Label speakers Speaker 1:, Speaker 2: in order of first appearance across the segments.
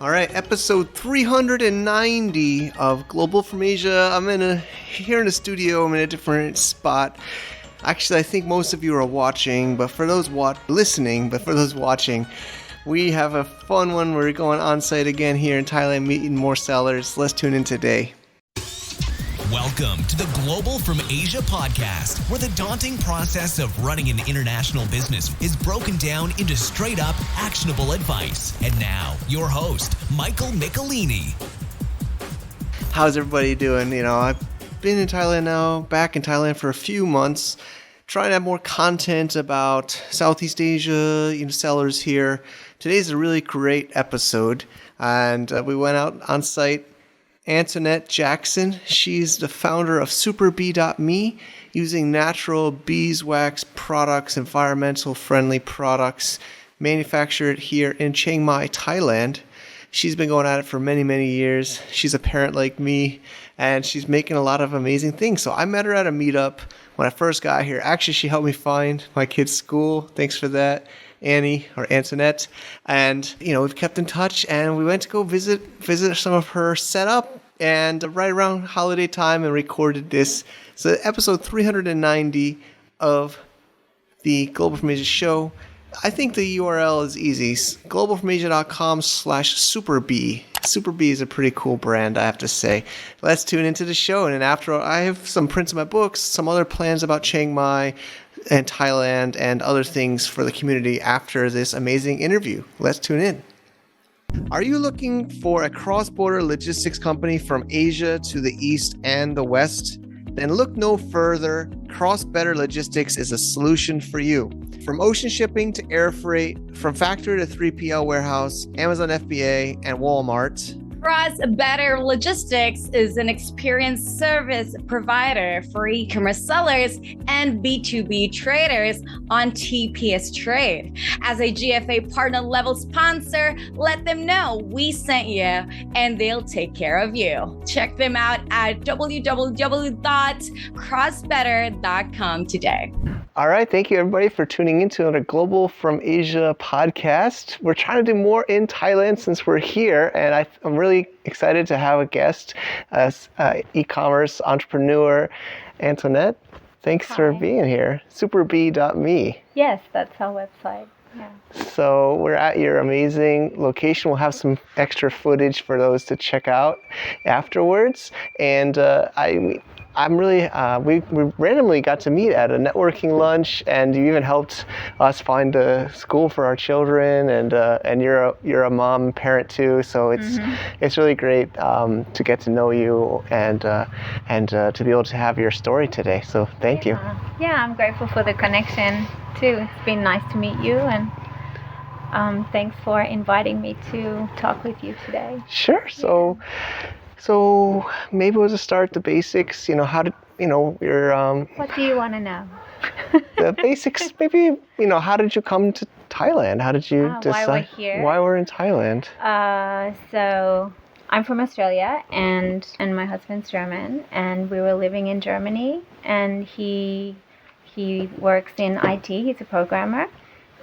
Speaker 1: All right, episode 390 of Global from Asia. Here in the studio. I'm in a different spot. Actually, I think most of you are watching, but for those listening, we have a fun one. We're going on site again here in Thailand, meeting more sellers. Let's tune in today.
Speaker 2: Welcome to the Global from Asia podcast, where the daunting process of running an international business is broken down into straight up actionable advice. And now, your host, Michael Michelini.
Speaker 1: How's everybody doing? I've been in Thailand now, back in Thailand for a few months, trying to have more content about Southeast Asia, sellers here. Today's a really great episode, and we went out on site. Antoinette Jackson, she's the founder of SuperBee.me, using natural beeswax products, environmental friendly products, manufactured here in Chiang Mai, Thailand. She's been going at it for many, many years. She's a parent like me, and she's making a lot of amazing things. So I met her at a meetup when I first got here. Actually, she helped me find my kid's school. Thanks for that, Annie or Antoinette. And, we've kept in touch, and we went to go visit some of her setup, and right around holiday time, and recorded this. So episode 390 of the Global from Asia show. I think the URL is easy. globalfromasia.com/superbee. SuperBee is a pretty cool brand, I have to say. Let's tune into the show. And then after, I have some prints of my books, some other plans about Chiang Mai and Thailand, and other things for the community after this amazing interview. Let's tune in. Are you looking for a cross-border logistics company from Asia to the East and the West? Then look no further. Cross-Better Logistics is a solution for you. From ocean shipping to air freight, from factory to 3PL warehouse, Amazon FBA, and Walmart.
Speaker 3: Cross-Better Logistics is an experienced service provider for e-commerce sellers and B2B traders on TPS Trade. As a GFA partner level sponsor, let them know we sent you and they'll take care of you. Check them out at www.crossbetter.com today.
Speaker 1: All right. Thank you, everybody, for tuning into another Global from Asia podcast. We're trying to do more in Thailand since we're here, and I'm really excited to have a guest, e-commerce entrepreneur, Antoinette. Thanks for being here. SuperBee.me.
Speaker 4: Yes, that's our website. Yeah.
Speaker 1: So we're at your amazing location. We'll have some extra footage for those to check out afterwards. And I'm really, we randomly got to meet at a networking lunch, and you even helped us find a school for our children, and you're a mom parent too, so it's really great to get to know you and to be able to have your story today. So thank you.
Speaker 4: Yeah, I'm grateful for the connection too. It's been nice to meet you, and thanks for inviting me to talk with you today.
Speaker 1: Sure. So maybe we'll just start the basics. How did your
Speaker 4: What do you want to know?
Speaker 1: the basics? Maybe how did you come to Thailand? How did you decide
Speaker 4: why we're here?
Speaker 1: Why we're in Thailand?
Speaker 4: So I'm from Australia, and my husband's German, and we were living in Germany, and he works in IT. He's a programmer.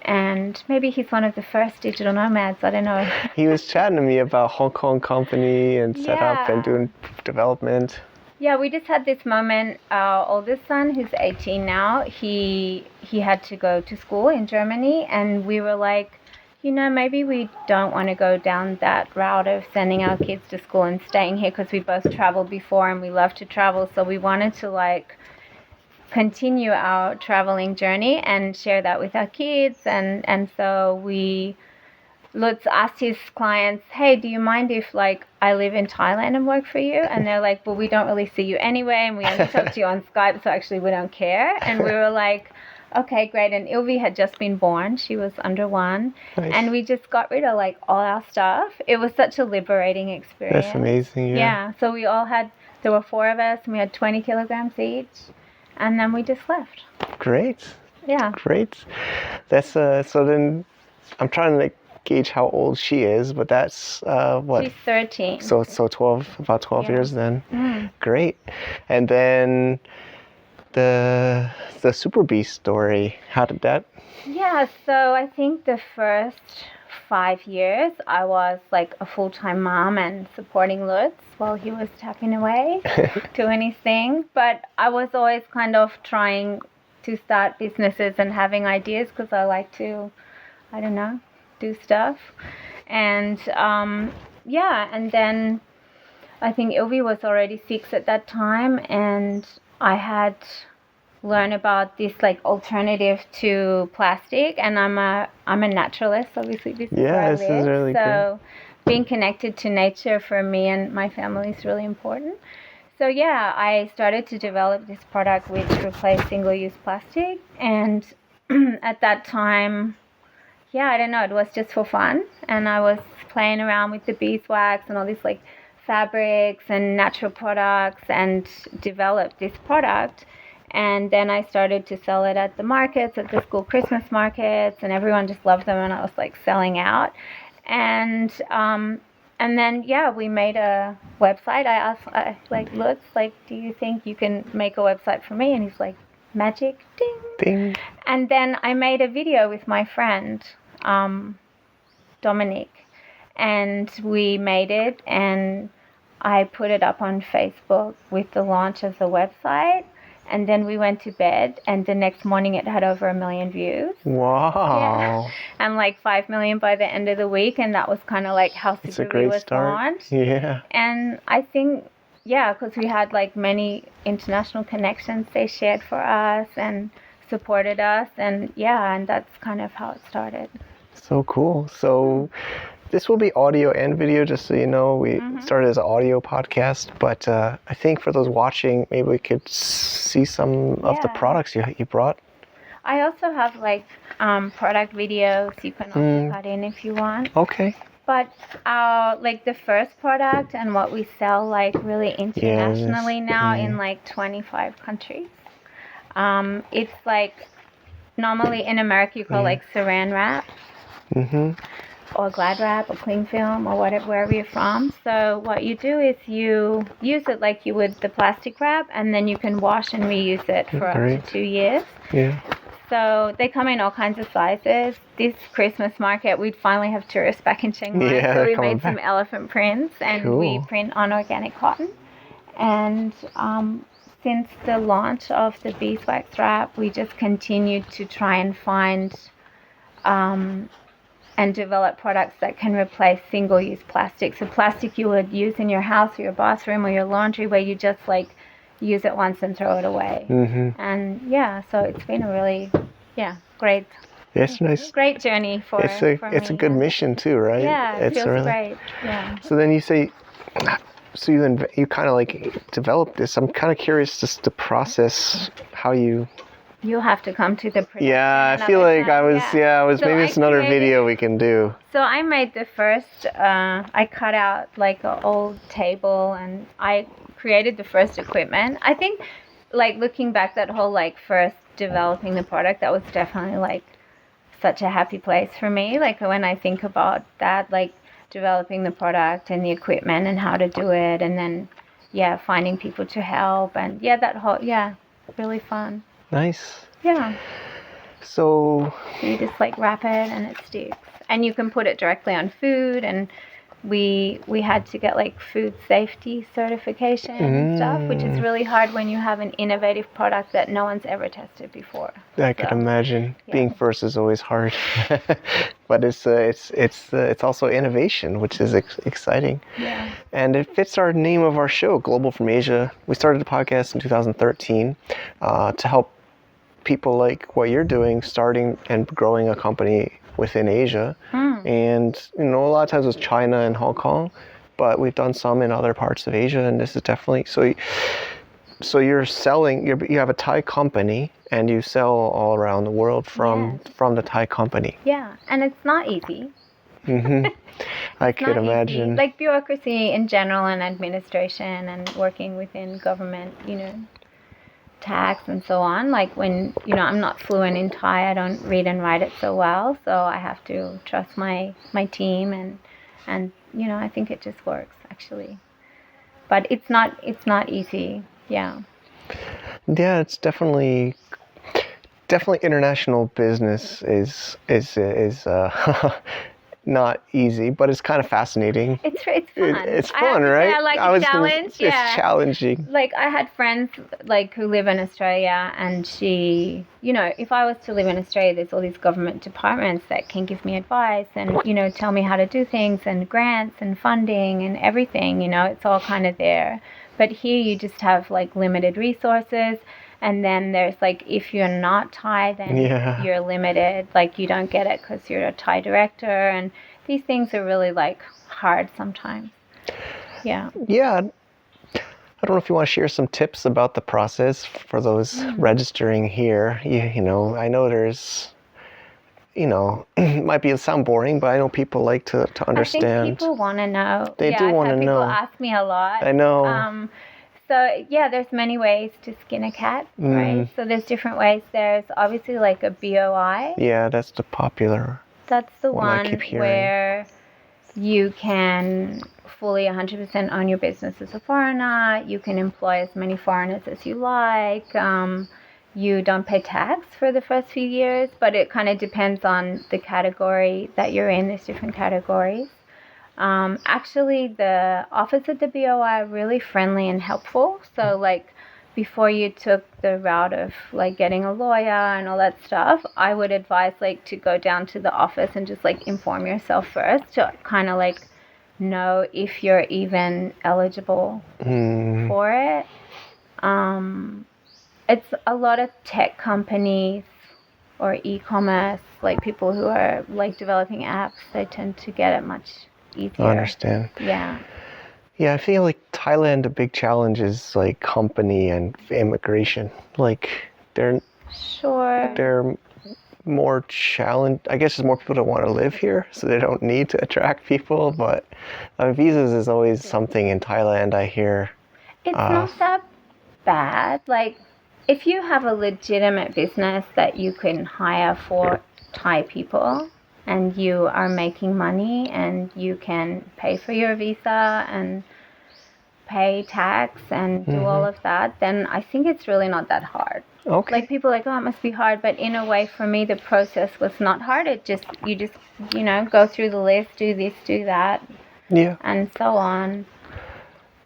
Speaker 4: And maybe he's one of the first digital nomads. I don't know.
Speaker 1: He was chatting to me about Hong Kong company and setup and doing development.
Speaker 4: Yeah, we just had this moment. Our oldest son, who's 18 now, he had to go to school in Germany, and we were like, maybe we don't want to go down that route of sending our kids to school and staying here, because we both traveled before and we love to travel. So we wanted to continue our traveling journey and share that with our kids, and so Lutz asked his clients, hey, do you mind if I live in Thailand and work for you? And they're like, well, we don't really see you anyway, and we only talk to you on Skype, so actually we don't care. And we were like, okay, great. And Ilvi had just been born. She was under 1. Nice. And we just got rid of all our stuff. It was such a liberating experience.
Speaker 1: That's amazing. Yeah.
Speaker 4: So we all there were 4 of us, and we had 20 kilograms each. And then we just left.
Speaker 1: Great.
Speaker 4: Yeah.
Speaker 1: Great. That's so then I'm trying to gauge how old she is, but that's what?
Speaker 4: She's 13.
Speaker 1: So 12, about 12 years then. Great. And then the SuperBee story, how did that?
Speaker 4: Yeah, so I think the first 5 years, I was like a full-time mom and supporting Lutz while he was tapping away, doing his thing. But I was always kind of trying to start businesses and having ideas because I like to, I don't know, do stuff. And and then I think Ilvi was already 6 at that time, and I had learn about this like alternative to plastic, and I'm a naturalist, obviously. This is where I
Speaker 1: this
Speaker 4: live,
Speaker 1: is really
Speaker 4: so being connected to nature for me and my family is really important. So yeah, I started to develop this product which replaced single-use plastic, and at that time, I don't know, it was just for fun, and I was playing around with the beeswax and all these like fabrics and natural products and developed this product. And then I started to sell it at the markets, at the school Christmas markets, and everyone just loved them, and I was like selling out. And then we made a website. I asked like Lutz, like, do you think you can make a website for me? And he's like, magic, ding.
Speaker 1: Ding.
Speaker 4: And then I made a video with my friend Dominic, and we made it, and I put it up on Facebook with the launch of the website. And then we went to bed, and the next morning it had over 1 million views.
Speaker 1: Wow.
Speaker 4: Yeah. And like 5 million by the end of the week, and that was kind of like how Superbee was launched.
Speaker 1: Yeah.
Speaker 4: And I think, because we had like many international connections, they shared for us and supported us, and and that's kind of how it started.
Speaker 1: So cool. So this will be audio and video, just so you know. We started as an audio podcast, but I think for those watching, maybe we could see some of the products you brought.
Speaker 4: I also have like product videos you can also cut in if you want.
Speaker 1: Okay.
Speaker 4: But like the first product and what we sell like really internationally now in like 25 countries. It's like normally in America you call like saran wrap. Or Glad wrap or cling film or whatever, wherever you're from. So what you do is you use it like you would the plastic wrap, and then you can wash and reuse it for up to 2 years.
Speaker 1: Yeah.
Speaker 4: So they come in all kinds of sizes. This Christmas market, we'd finally have tourists back in Chiang Mai, so we made some elephant prints, and we print on organic cotton. And since the launch of the beeswax wrap, we just continued to try and find and develop products that can replace single-use plastic. So plastic you would use in your house or your bathroom or your laundry, where you just like use it once and throw it away. And so it's been a really great great journey for
Speaker 1: it's a good mission too, right?
Speaker 4: Yeah, it feels
Speaker 1: really
Speaker 4: great. Yeah.
Speaker 1: So then you say, so you kind of like developed this. I'm kind of curious just the process, how you.
Speaker 4: You'll have to come to the production.
Speaker 1: Yeah, I feel like
Speaker 4: time.
Speaker 1: I was. So maybe it's another video we can do.
Speaker 4: So I made the first. I cut out like an old table, and I created the first equipment. I think, like looking back, that whole like first developing the product, that was definitely like such a happy place for me. Like when I think about that, like developing the product and the equipment and how to do it, and then finding people to help, and that whole really fun.
Speaker 1: Nice.
Speaker 4: Yeah.
Speaker 1: So
Speaker 4: you just like wrap it and it sticks, and you can put it directly on food. And we had to get like food safety certification and stuff, which is really hard when you have an innovative product that no one's ever tested before.
Speaker 1: I can imagine being first is always hard, but it's also innovation, which is exciting. Yeah. And it fits our name of our show, Global from Asia. We started the podcast in 2013 to help people like what you're doing, starting and growing a company within Asia. And a lot of times it's China and Hong Kong, but we've done some in other parts of Asia, and this is definitely so you're selling, you have a Thai company and you sell all around the world from the Thai company.
Speaker 4: Yeah, and it's not easy.
Speaker 1: I could imagine.
Speaker 4: Easy. Like bureaucracy in general and administration and working within government, tax and so on. Like when, I'm not fluent in Thai, I don't read and write it so well, so I have to trust my team, and I think it just works actually. But it's not easy. Yeah.
Speaker 1: Yeah, it's definitely international business is not easy, but it's kind of fascinating.
Speaker 4: It's fun.
Speaker 1: It's
Speaker 4: I have
Speaker 1: fun,
Speaker 4: to say
Speaker 1: right?
Speaker 4: I like a challenge.
Speaker 1: It's challenging.
Speaker 4: Like I had friends like who live in Australia, and she, if I was to live in Australia, there's all these government departments that can give me advice and, tell me how to do things, and grants and funding and everything, it's all kind of there. But here you just have like limited resources. And then there's like, if you're not Thai, then you're limited. Like you don't get it because you're a Thai director. And these things are really like hard sometimes. Yeah.
Speaker 1: Yeah. I don't know if you want to share some tips about the process for those registering here. I know there's, it might sound boring, but I know people like to understand.
Speaker 4: I think people want to know.
Speaker 1: They do want to know.
Speaker 4: People ask me a lot.
Speaker 1: I know.
Speaker 4: So there's many ways to skin a cat, right? So there's different ways. There's obviously like a BOI.
Speaker 1: Yeah, that's the popular.
Speaker 4: That's the
Speaker 1: one I keep hearing.
Speaker 4: Where you can fully 100% own your business as a foreigner. You can employ as many foreigners as you like. You don't pay tax for the first few years, but it kind of depends on the category that you're in. There's different categories. Actually, the office at the BOI are really friendly and helpful. So, like, before you took the route of, like, getting a lawyer and all that stuff, I would advise, like, to go down to the office and just, like, inform yourself first to kind of, like, know if you're even eligible for it. It's a lot of tech companies or e-commerce, like, people who are, like, developing apps, they tend to get it much easier.
Speaker 1: I understand.
Speaker 4: Yeah.
Speaker 1: Yeah, I feel like Thailand, a big challenge is like company and immigration. Like they're more challenged. I guess there's more people that want to live here, so they don't need to attract people. But visas is always something in Thailand, I hear.
Speaker 4: It's not that bad. Like if you have a legitimate business that you can hire for Thai people, and you are making money and you can pay for your visa and pay tax and do all of that, then I think it's really not that hard.
Speaker 1: Okay.
Speaker 4: Like people are like, oh, it must be hard. But in a way, for me, the process was not hard. You just go through the list, do this, do that, and so on.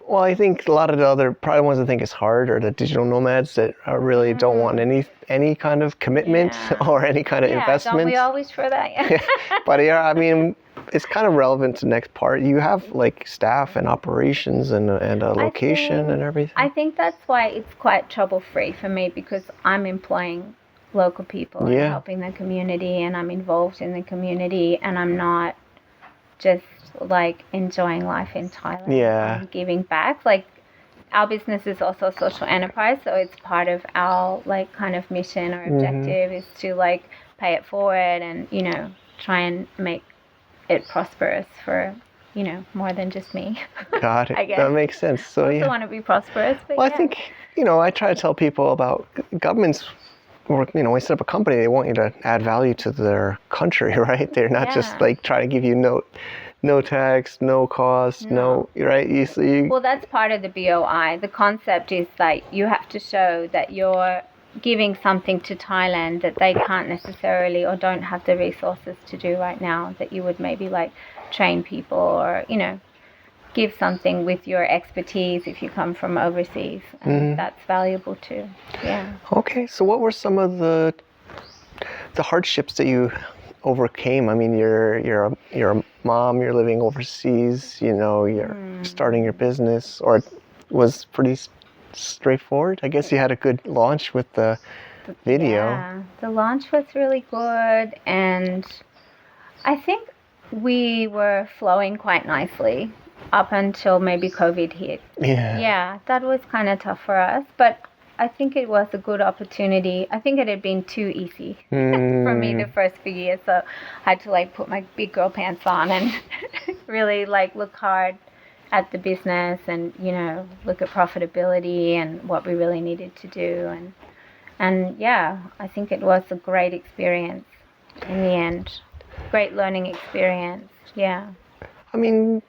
Speaker 1: Well, I think a lot of the other probably ones I think is hard are the digital nomads that really don't want any kind of commitment or any kind of investment.
Speaker 4: Don't we always for that?
Speaker 1: But I mean, it's kind of relevant to the next part. You have like staff and operations and a location and everything.
Speaker 4: I think that's why it's quite trouble-free for me, because I'm employing local people and helping the community, and I'm involved in the community, and I'm not just like enjoying life in Thailand and giving back. Like our business is also a social enterprise, so it's part of our like kind of mission or objective is to like pay it forward and try and make it prosperous for more than just me.
Speaker 1: Got it.
Speaker 4: I guess.
Speaker 1: That makes sense. So
Speaker 4: I also want to be prosperous. But
Speaker 1: I think I try to tell people about governments. Or, when you set up a company, they want you to add value to their country, right? They're not just like trying to give you no tax, no cost, right?
Speaker 4: Well, that's part of the BOI. The concept is that you have to show that you're giving something to Thailand that they can't necessarily or don't have the resources to do right now, that you would maybe like train people or, give something with your expertise if you come from overseas, and that's valuable too. Yeah.
Speaker 1: Okay, so what were some of the hardships that you overcame? I mean, you're a mom, you're living overseas, you're starting your business, or it was pretty straightforward. I guess you had a good launch with the video.
Speaker 4: Yeah, the launch was really good, and I think we were flowing quite nicely up until maybe COVID hit. Yeah, that was kind of tough for us, but I think it was a good opportunity. I think it had been too easy for me the first few years, so I had to like put my big girl pants on and really like look hard at the business and look at profitability and what we really needed to do, and yeah, I think it was a great experience in the end. Great learning experience. Yeah.
Speaker 1: I mean,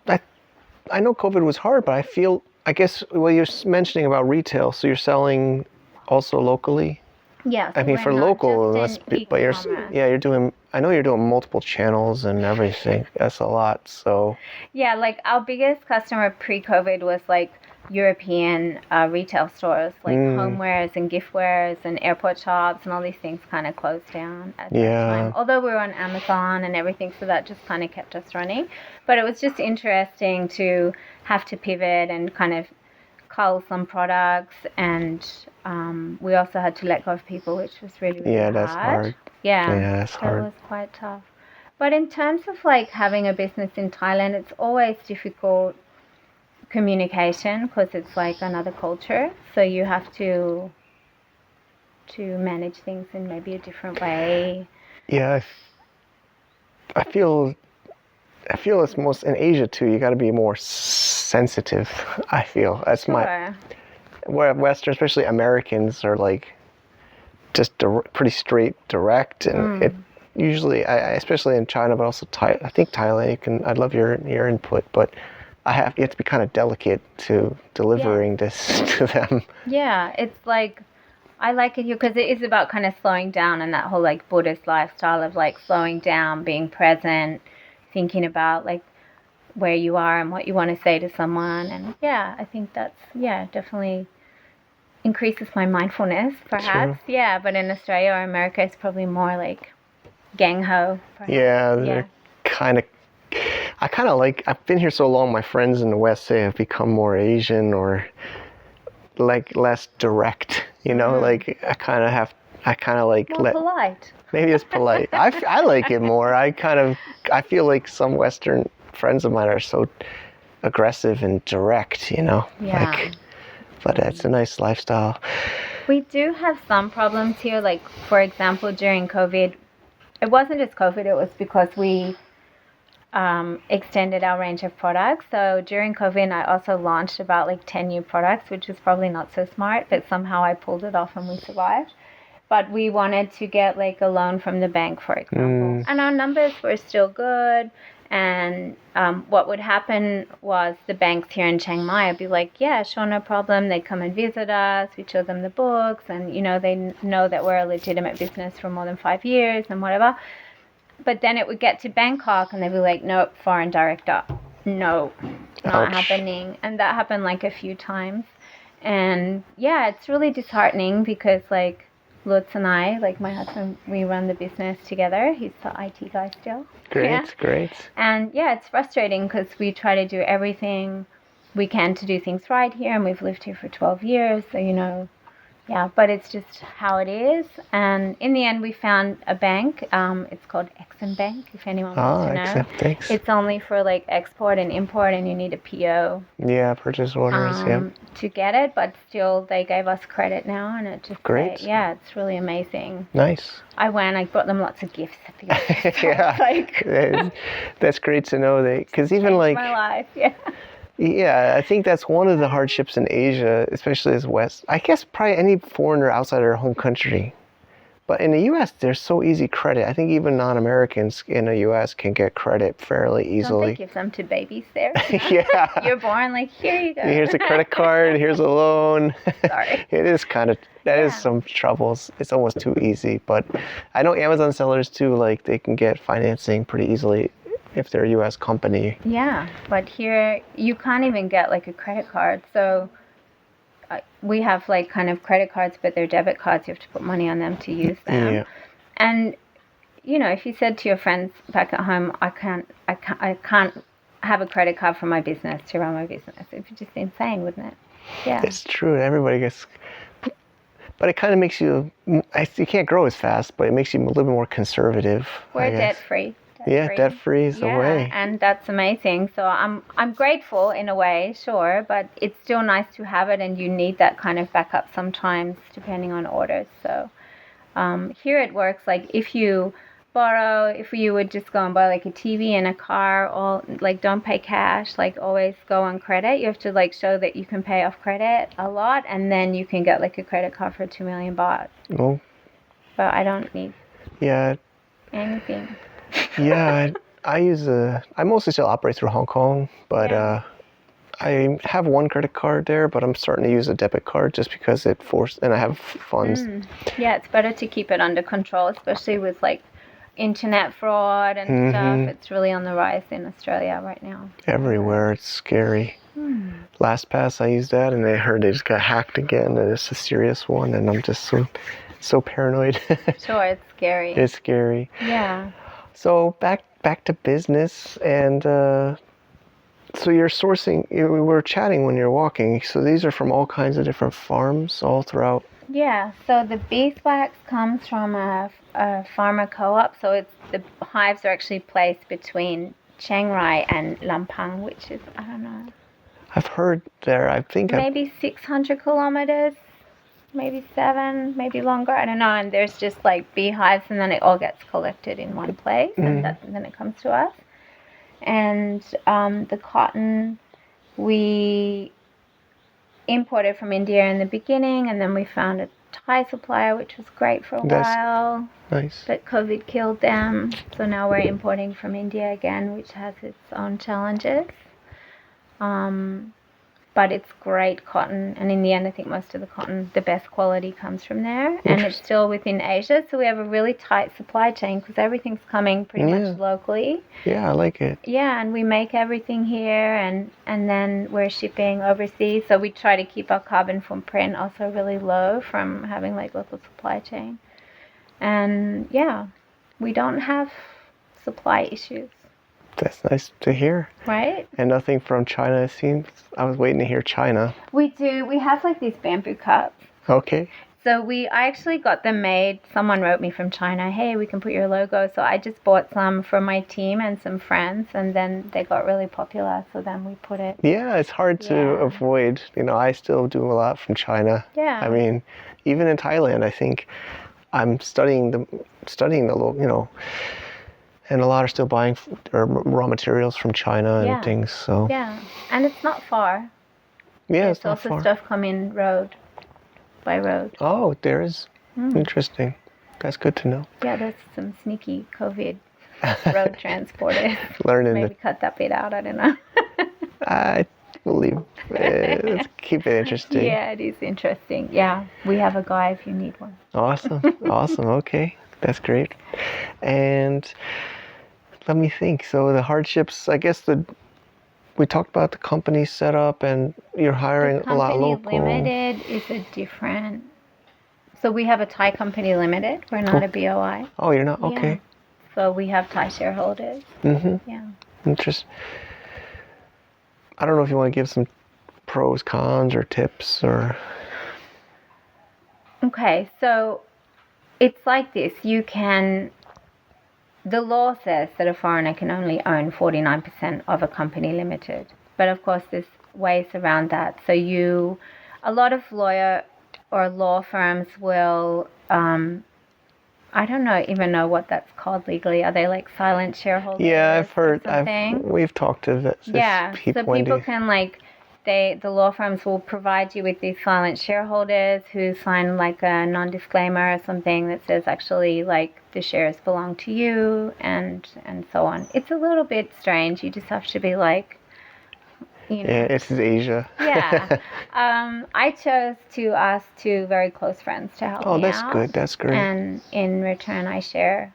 Speaker 1: I know COVID was hard, but I guess, you're mentioning about retail, so you're selling also locally?
Speaker 4: Yeah,
Speaker 1: I
Speaker 4: so
Speaker 1: mean,
Speaker 4: we're
Speaker 1: for
Speaker 4: not
Speaker 1: local,
Speaker 4: just in
Speaker 1: but
Speaker 4: e-commerce.
Speaker 1: you're doing. I know you're doing multiple channels and everything. That's a lot. So
Speaker 4: Yeah, like our biggest customer pre-COVID was like European retail stores, like homewares and giftwares and airport shops and all these things kind of closed down at that time.
Speaker 1: yeah,
Speaker 4: Although we were on Amazon and everything, so that just kind of kept us running. But it was just interesting to have to pivot and kind of cull some products, and we also had to let go of people, which was really, really
Speaker 1: yeah,
Speaker 4: hard.
Speaker 1: that's hard.
Speaker 4: Yeah,
Speaker 1: Yeah, that's
Speaker 4: that
Speaker 1: hard.
Speaker 4: was quite tough. But in terms of like having a business in Thailand, it's always difficult communication because it's like another culture. So you have to manage things in maybe a different way.
Speaker 1: Yeah, I feel it's most in Asia too. You got to be more sensitive. I feel that's my
Speaker 4: Sure.
Speaker 1: where Western, especially Americans, are like just pretty straight, direct, and it usually, especially in China, but also I think Thailand. I'd love your input, but you have to be kind of delicate to delivering this to them.
Speaker 4: Yeah, it's like I like it here because it is about kind of slowing down and that whole like Buddhist lifestyle of like slowing down, being present, thinking about like where you are and what you want to say to someone. And yeah, I think that's, yeah, definitely increases my mindfulness, perhaps.
Speaker 1: True.
Speaker 4: Yeah, but in Australia or America, it's probably more like gang ho, perhaps.
Speaker 1: Yeah,
Speaker 4: Yeah.
Speaker 1: they're kind of. I kind of like. I've been here so long. My friends in the West say I've become more Asian or like less direct. You know, like I kind of have. I kind of like
Speaker 4: More polite.
Speaker 1: Maybe it's polite. I like it more. I feel like some Western friends of mine are so aggressive and direct. You know.
Speaker 4: Yeah.
Speaker 1: But it's a nice lifestyle.
Speaker 4: We do have some problems here. Like, for example, during COVID, it wasn't just COVID, it was because we extended our range of products. So during COVID, I also launched about like 10 new products, which is probably not so smart, but somehow I pulled it off and we survived. But we wanted to get like a loan from the bank, for example. And our numbers were still good. And what would happen was the banks here in Chiang Mai would be like, yeah, sure, no problem. They'd come and visit us. We'd show them the books. And, you know, they know that we're a legitimate business for more than 5 years and whatever. But then it would get to Bangkok and they'd be like, nope, foreign director. No, not happening. And that happened like a few times. And yeah, it's really disheartening because like Lutz and I, like my husband, we run the business together. He's the IT guy still.
Speaker 1: Great.
Speaker 4: And yeah, it's frustrating because we try to do everything we can to do things right here. And we've lived here for 12 years. So, you know, yeah, but it's just how it is. And in the end, we found a bank. It's called Exim Bank, if anyone wants to know.
Speaker 1: Thanks.
Speaker 4: It's only for like export and import, and you need a PO.
Speaker 1: Yeah, purchase orders.
Speaker 4: To get it, but still, they gave us credit now, and it just
Speaker 1: Great.
Speaker 4: yeah, it's really amazing.
Speaker 1: Nice.
Speaker 4: I brought them lots of gifts.
Speaker 1: Yeah,
Speaker 4: like
Speaker 1: that's great to know. Because even like
Speaker 4: my life, yeah.
Speaker 1: Yeah, I think that's one of the hardships in Asia, especially as West. I guess probably any foreigner outside their home country. But in the U.S., there's so easy credit. I think even non-Americans in the U.S. can get credit fairly easily.
Speaker 4: Don't they give them to babies there?
Speaker 1: Yeah.
Speaker 4: You're born, like, here you go.
Speaker 1: Here's a credit card. Here's a loan.
Speaker 4: Sorry.
Speaker 1: It is kind of, that is some troubles. It's almost too easy. But I know Amazon sellers too, like they can get financing pretty easily if they're a U.S. company.
Speaker 4: Yeah, but here you can't even get like a credit card. So we have like kind of credit cards, but they're debit cards. You have to put money on them to use them.
Speaker 1: Yeah.
Speaker 4: And you know, if you said to your friends back at home, I can't have a credit card for my business to run my business, it'd be just insane, wouldn't it? Yeah.
Speaker 1: It's true. Everybody gets, but it kind of makes you can't grow as fast, but it makes you a little bit more conservative.
Speaker 4: We're debt free.
Speaker 1: Yeah, debt-free is the way.
Speaker 4: And that's amazing. So I'm grateful in a way, sure, but it's still nice to have it, and you need that kind of backup sometimes depending on orders. So here it works like if you would just go and buy like a TV and a car, or like don't pay cash, like always go on credit. You have to like show that you can pay off credit a lot, and then you can get like a credit card for 2 million baht.
Speaker 1: Oh.
Speaker 4: But I don't need anything.
Speaker 1: Yeah, I mostly still operate through Hong Kong, but I have one credit card there, but I'm starting to use a debit card just because and I have funds.
Speaker 4: Yeah, it's better to keep it under control, especially with like internet fraud and stuff. It's really on the rise in Australia right now.
Speaker 1: Everywhere. It's scary. LastPass, I used that, and I heard they just got hacked again, and it's a serious one, and I'm just so paranoid.
Speaker 4: Sure, it's scary.
Speaker 1: It's scary.
Speaker 4: Yeah.
Speaker 1: So back to business, and so you're sourcing. We were chatting when you're walking. So these are from all kinds of different farms all throughout.
Speaker 4: Yeah, so the beeswax comes from a farmer co-op. So the hives are actually placed between Chiang Rai and Lampang, which is, I don't know,
Speaker 1: I've heard there. I think
Speaker 4: maybe 600 kilometers, maybe 7, maybe longer. I don't know. And there's just like beehives, and then it all gets collected in one place, and then it comes to us. And the cotton we imported from India in the beginning, and then we found a Thai supplier, which was great for a while.
Speaker 1: Nice.
Speaker 4: But COVID killed them, so now we're importing from India again, which has its own challenges. But it's great cotton, and in the end I think most of the cotton, the best quality, comes from there, and it's still within Asia, so we have a really tight supply chain because everything's coming pretty much locally.
Speaker 1: Yeah, I like it.
Speaker 4: Yeah, and we make everything here, and then we're shipping overseas, so we try to keep our carbon footprint also really low from having like local supply chain. And yeah, we don't have supply issues.
Speaker 1: That's nice to hear.
Speaker 4: Right?
Speaker 1: And nothing from China, it seems. I was waiting to hear China.
Speaker 4: We do. We have like these bamboo cups.
Speaker 1: Okay.
Speaker 4: So I actually got them made. Someone wrote me from China, hey, we can put your logo. So I just bought some for my team and some friends, and then they got really popular. So then we put it.
Speaker 1: Yeah, it's hard to avoid. I still do a lot from China.
Speaker 4: Yeah.
Speaker 1: I mean, even in Thailand, I think I'm studying the and a lot are still buying raw materials from China and things. So
Speaker 4: yeah, and it's not far.
Speaker 1: Yeah,
Speaker 4: There's
Speaker 1: it's not
Speaker 4: also
Speaker 1: far.
Speaker 4: stuff coming by road.
Speaker 1: Oh, there is. Interesting. That's good to know.
Speaker 4: Yeah, there's some sneaky COVID road transporters.
Speaker 1: Learning.
Speaker 4: Maybe cut that bit out. I don't know.
Speaker 1: I believe. Let's keep it interesting.
Speaker 4: Yeah, it is interesting. Yeah, we have a guy if you need one.
Speaker 1: Awesome. Awesome. Okay, that's great. And let me think. So the hardships, I guess we talked about the company setup, and you're hiring a lot local.
Speaker 4: Company limited is a different. So we have a Thai company limited. We're not a BOI.
Speaker 1: Oh, you're not? Okay.
Speaker 4: Yeah. So we have Thai shareholders.
Speaker 1: Mm-hmm.
Speaker 4: Yeah.
Speaker 1: Interesting. I don't know if you want to give some pros, cons, or tips, or.
Speaker 4: Okay, so it's like this. The law says that a foreigner can only own 49% of a company limited. But of course, there's ways around that. So a lot of law firms will, I don't even know what that's called legally. Are they like silent shareholders?
Speaker 1: Yeah, I've heard. We've talked to this.
Speaker 4: Yeah, so people can the law firms will provide you with these silent shareholders who sign like a non-disclaimer or something that says actually like the shares belong to you and so on. It's a little bit strange. You just have to be like,
Speaker 1: Yeah, it's Asia.
Speaker 4: Yeah. I chose to ask 2 very close friends to help me out.
Speaker 1: Oh, that's good. That's great.
Speaker 4: And in return, I share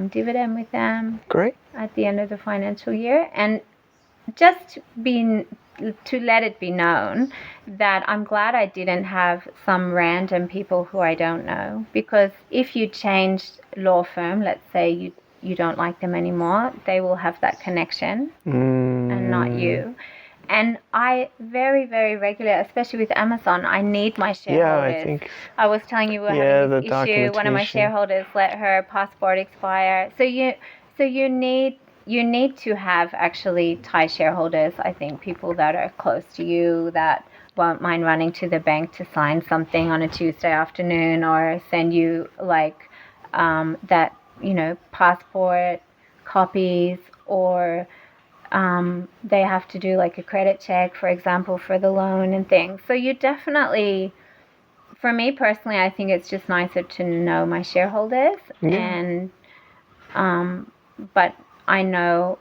Speaker 4: dividend with them.
Speaker 1: Great.
Speaker 4: At the end of the financial year. And just to let it be known that I'm glad I didn't have some random people who I don't know, because if you changed law firm, let's say you don't like them anymore, they will have that connection and not you. And I very, very regularly, especially with Amazon, I need my shareholders.
Speaker 1: Yeah, I think.
Speaker 4: I was telling you we're having this issue. One of my
Speaker 1: documentation.
Speaker 4: shareholders let her passport expire. So you need to have actually Thai shareholders. I think people that are close to you that won't mind running to the bank to sign something on a Tuesday afternoon or send you passport copies, or they have to do like a credit check, for example, for the loan and things. So you definitely, for me personally, I think it's just nicer to know my shareholders.
Speaker 1: Yeah.
Speaker 4: And but I know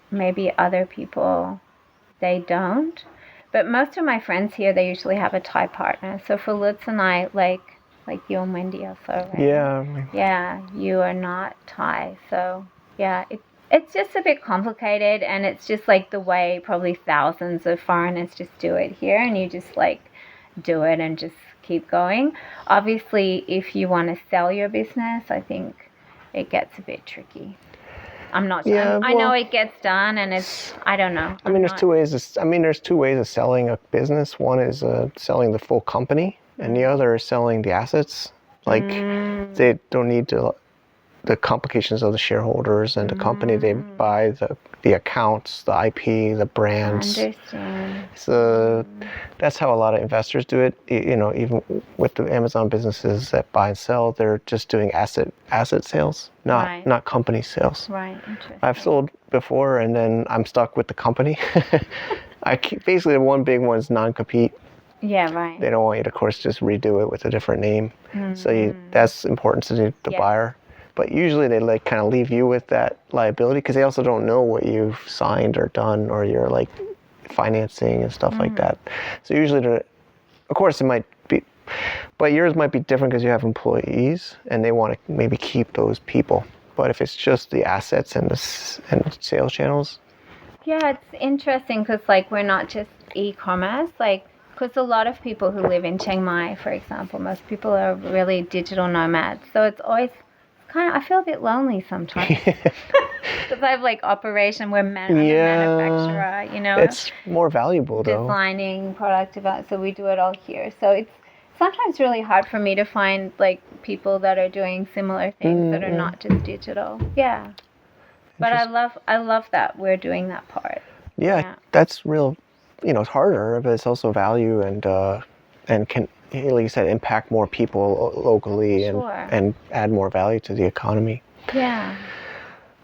Speaker 4: maybe other people, they don't. But most of my friends here, they usually have a Thai partner. So for Lutz and I, like you and Wendy also, right?
Speaker 1: Yeah.
Speaker 4: Yeah, you are not Thai. So yeah, it's just a bit complicated, and it's just like the way probably thousands of foreigners just do it here, and you just like do it and just keep going. Obviously, if you want to sell your business, I think it gets a bit tricky. I'm not sure.
Speaker 1: Yeah,
Speaker 4: I know
Speaker 1: well,
Speaker 4: it gets done, and I don't know.
Speaker 1: I mean, there's two ways. There's two ways of selling a business. One is selling the full company, and the other is selling the assets. Like they don't need the complications of the shareholders and the company. They buy the accounts, the IP, the brands.
Speaker 4: I understand.
Speaker 1: So that's how a lot of investors do it. Even with the Amazon businesses that buy and sell, they're just doing asset sales, not company sales.
Speaker 4: Right. Interesting.
Speaker 1: I've sold before, and then I'm stuck with the company. Basically, the one big one is non-compete.
Speaker 4: Yeah, right.
Speaker 1: They don't want you to, of course, just redo it with a different name. So that's important to the buyer. But usually they kind of leave you with that liability because they also don't know what you've signed or done or your financing and stuff like that. So usually, of course, it might be, but yours might be different because you have employees and they want to maybe keep those people. But if it's just the assets and the sales channels.
Speaker 4: Yeah, it's interesting because we're not just e-commerce, because a lot of people who live in Chiang Mai, for example, most people are really digital nomads. So it's always I feel a bit lonely sometimes because I have operation. We're a manufacturer,
Speaker 1: It's more valuable though.
Speaker 4: Designing, product development. So we do it all here. So it's sometimes really hard for me to find people that are doing similar things that are not just digital. Yeah. But I love that we're doing that part.
Speaker 1: Yeah. That's real. It's harder, but it's also value and can, like you said, impact more people locally and add more value to the economy.
Speaker 4: Yeah.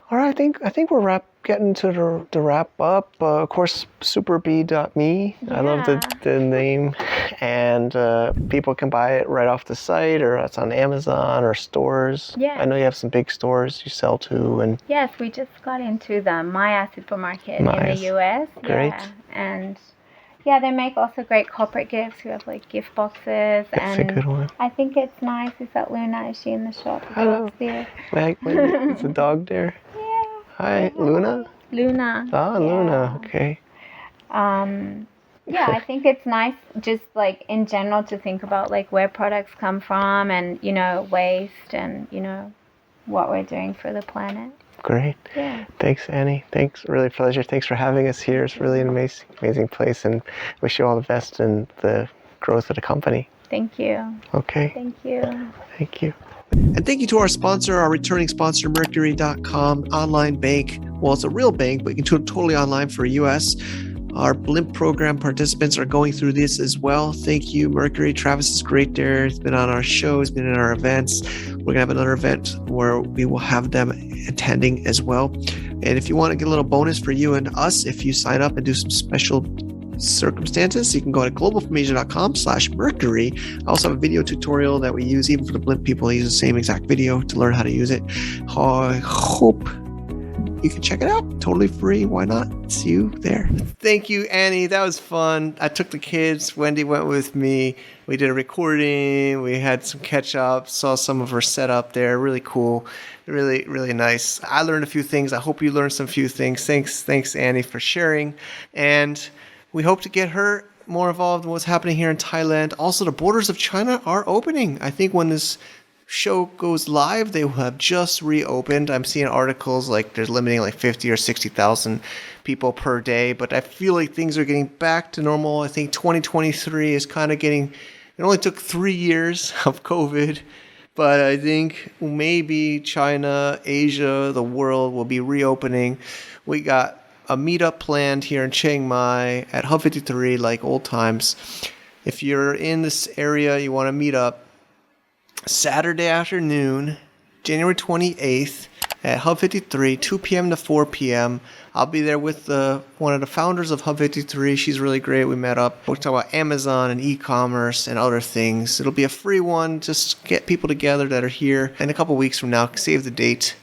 Speaker 1: All right, I think we're getting to the wrap up. Of course, superbee.me.
Speaker 4: Yeah.
Speaker 1: I love the name, and people can buy it right off the site, or it's on Amazon or stores.
Speaker 4: Yeah.
Speaker 1: I know you have some big stores you sell to, and
Speaker 4: yes, we just got into the Maya supermarket in the US.
Speaker 1: Great.
Speaker 4: Yeah. And yeah, they make also great corporate gifts. We have gift boxes.
Speaker 1: That's a good one.
Speaker 4: I think it's nice. Is that Luna? Is she in the shop?
Speaker 1: Hello.
Speaker 4: There.
Speaker 1: Is the dog there?
Speaker 4: Yeah.
Speaker 1: Hi, Luna?
Speaker 4: Luna.
Speaker 1: Ah, yeah. Luna. Okay.
Speaker 4: Yeah, I think it's nice just in general to think about where products come from and, waste and, what we're doing for the planet.
Speaker 1: Great.
Speaker 4: Yeah.
Speaker 1: Thanks, Annie. Thanks. Really a pleasure. Thanks for having us here. It's really an amazing place, and wish you all the best in the growth of the company.
Speaker 4: Thank you.
Speaker 1: Okay.
Speaker 4: Thank you.
Speaker 1: Thank you. And thank you to our sponsor, our returning sponsor, Mercury.com, online bank. Well, it's a real bank, but you can do it totally online for US. Our Blimp program participants are going through this as well. Thank you, Mercury. Travis is great there. He's been on our shows, been in our events. We're going to have another event where we will have them attending as well. And if you want to get a little bonus for you and us, if you sign up and do some special circumstances, you can go to globalfromasia.com/Mercury. I also have a video tutorial that we use even for the Blimp people. I use the same exact video to learn how to use it. I hope you can check it out. Totally free. Why not? See you there. Thank you, Annie. That was fun. I took the kids. Wendy went with me. We did a recording. We had some catch up. Saw some of her setup there. Really cool. Really, really nice. I learned a few things. I hope you learned some few things. Thanks, Annie, for sharing. And we hope to get her more involved in what's happening here in Thailand. Also, the borders of China are opening. I think when this show goes live, they will have just reopened. I'm seeing articles they're limiting 50 or 60,000 people per day, but I feel like things are getting back to normal. I think 2023 is kind of getting, it only took 3 years of COVID, but I think maybe China, Asia, the world will be reopening. We got a meetup planned here in Chiang Mai at Hub 53 like old times. If you're in this area, you want to meet up, Saturday afternoon, January 28th at Hub 53, 2 p.m. to 4 p.m. I'll be there with one of the founders of Hub 53. She's really great. We met up. We'll talk about Amazon and e-commerce and other things. It'll be a free one. Just get people together that are here. In a couple weeks from now, save the date.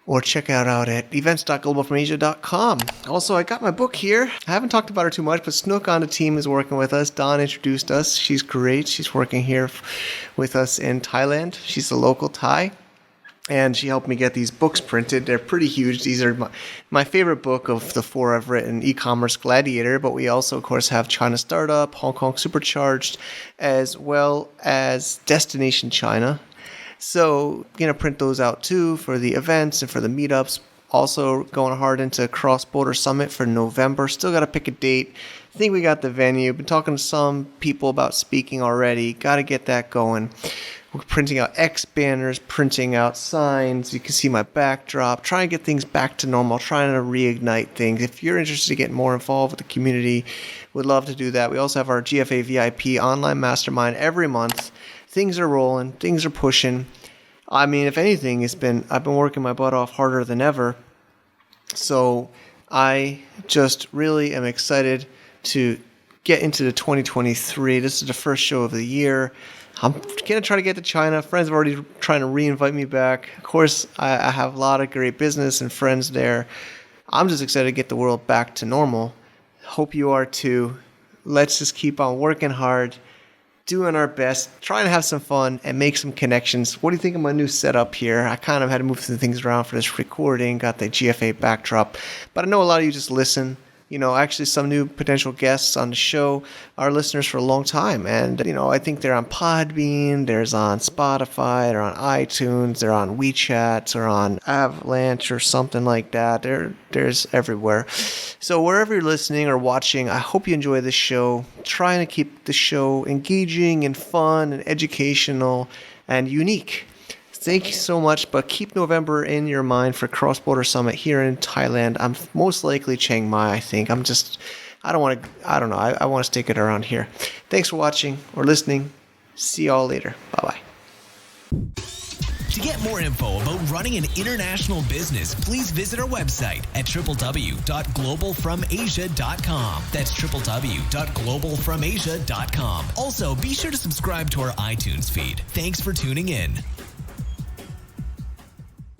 Speaker 1: or check it out at events.globalfromasia.com. Also, I got my book here. I haven't talked about her too much, but Snook on the team is working with us. Dawn introduced us. She's great. She's working here with us in Thailand. She's a local Thai. And she helped me get these books printed. They're pretty huge. These are my favorite book of the 4 I've written, Ecommerce Gladiator. But we also, of course, have China Startup, Hong Kong Supercharged, as well as Destination China. So, going to print those out too for the events and for the meetups. Also going hard into Cross Border Summit for November. Still got to pick a date. I think we got the venue. Been talking to some people about speaking already. Got to get that going. We're printing out X banners, printing out signs. You can see my backdrop. Trying to get things back to normal. Trying to reignite things. If you're interested in getting more involved with the community, would love to do that. We also have our GFA VIP online mastermind every month. Things are rolling. Things are pushing. I mean, if anything, I've been working my butt off harder than ever. So I just really am excited to get into the 2023. This is the first show of the year. I'm going to try to get to China. Friends are already trying to re-invite me back. Of course, I have a lot of great business and friends there. I'm just excited to get the world back to normal. Hope you are too. Let's just keep on working hard, doing our best, trying to have some fun and make some connections. What do you think of my new setup here? I kind of had to move some things around for this recording, got the GFA backdrop, but I know a lot of you just listen. Actually some new potential guests on the show are listeners for a long time. And, I think they're on Podbean, there's on Spotify, they're on iTunes, they're on WeChat, or on Avalanche or something like that. There's everywhere. So wherever you're listening or watching, I hope you enjoy this show. Trying to keep the show engaging and fun and educational and unique. Thank you so much, but keep November in your mind for Cross Border Summit here in Thailand. I'm most likely Chiang Mai, I think. I want to stick it around here. Thanks for watching or listening. See y'all later. Bye-bye.
Speaker 2: To get more info about running an international business, please visit our website at www.globalfromasia.com. That's www.globalfromasia.com. Also, be sure to subscribe to our iTunes feed. Thanks for tuning in.